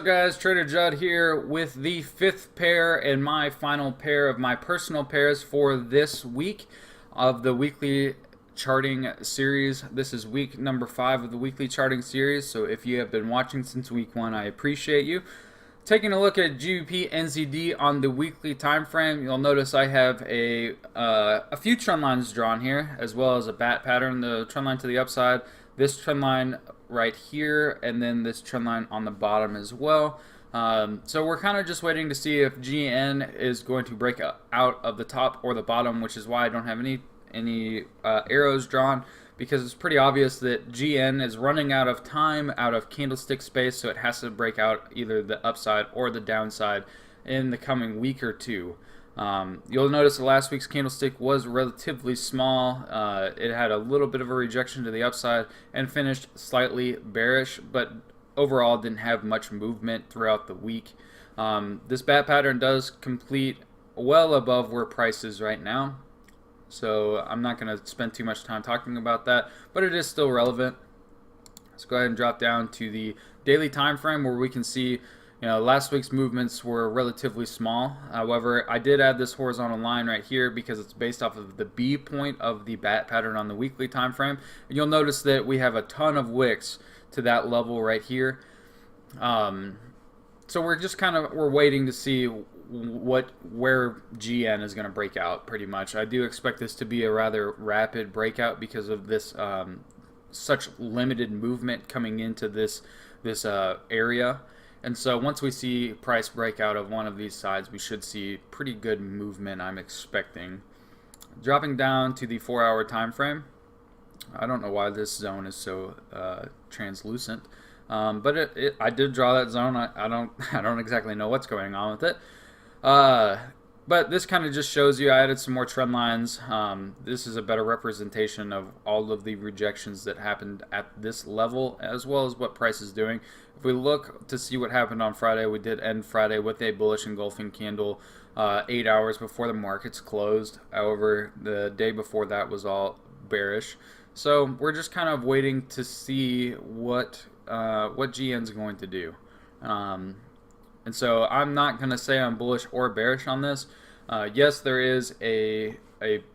up, guys? TraderJud here with the fifth pair and my final pair of my personal pairs for this week of the weekly charting series. This is week number 5 of the weekly charting series, so if you have been watching since week 1, I appreciate you. Taking a look at GbpNzd on the weekly time frame, you'll notice I have a few trend lines drawn here, as well as a bat pattern. The trend line to the upside, this trend line right here, and then this trend line on the bottom as well. So we're kind of just waiting to see if GN is going to break out of the top or the bottom, which is why I don't have any arrows drawn, because it's pretty obvious that GN is running out of time, out of candlestick space, so it has to break out either the upside or the downside in the coming week or two. You'll notice that last week's candlestick was relatively small. It had a little bit of a rejection to the upside and finished slightly bearish, but overall didn't have much movement throughout the week. This bat pattern does complete well above where price is right now, so I'm not going to spend too much time talking about that, but it is still relevant. Let's go ahead and drop down to the daily time frame, where we can see last week's movements were relatively small. However, I did add this horizontal line right here because it's based off of the B point of the bat pattern on the weekly time frame. And you'll notice that we have a ton of wicks to that level right here. So we're just we're waiting to see where GN is going to break out, pretty much. I do expect this to be a rather rapid breakout because of this such limited movement coming into this area. And so once we see price break out of one of these sides, we should see pretty good movement, I'm expecting. Dropping down to the 4-hour time frame. I don't know why this zone is so translucent, but I did draw that zone. I don't exactly know what's going on with it. But this kind of just shows you I added some more trend lines. This is a better representation of all of the rejections that happened at this level, as well as what price is doing. If we look to see what happened on Friday, we did end Friday with a bullish engulfing candle 8 hours before the markets closed. However, the day before that was all bearish. So we're just kind of waiting to see what GN's going to do. And so I'm not going to say I'm bullish or bearish on this. Yes, there is a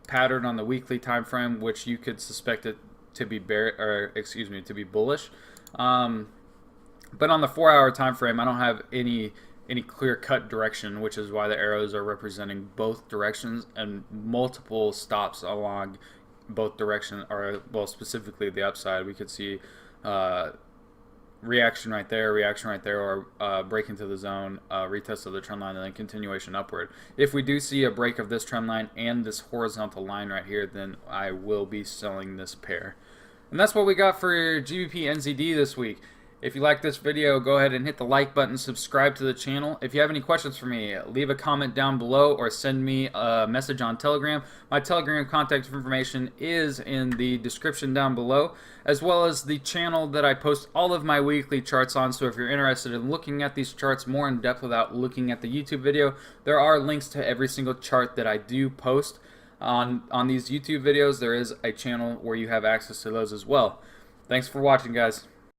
pattern on the weekly time frame which you could suspect it to be to be bullish. But on the 4-hour time frame, I don't have any clear-cut direction, which is why the arrows are representing both directions and multiple stops along both directions, or well, specifically the upside. We could see reaction right there, or break into the zone, retest of the trend line, and then continuation upward. If we do see a break of this trend line and this horizontal line right here, then I will be selling this pair. And that's what we got for GbpNzd this week. If you like this video, go ahead and hit the like button, subscribe to the channel. If you have any questions for me, leave a comment down below or send me a message on Telegram. My Telegram contact information is in the description down below, as well as the channel that I post all of my weekly charts on. So if you're interested in looking at these charts more in depth without looking at the YouTube video, there are links to every single chart that I do post on these YouTube videos. There is a channel where you have access to those as well. Thanks for watching, guys.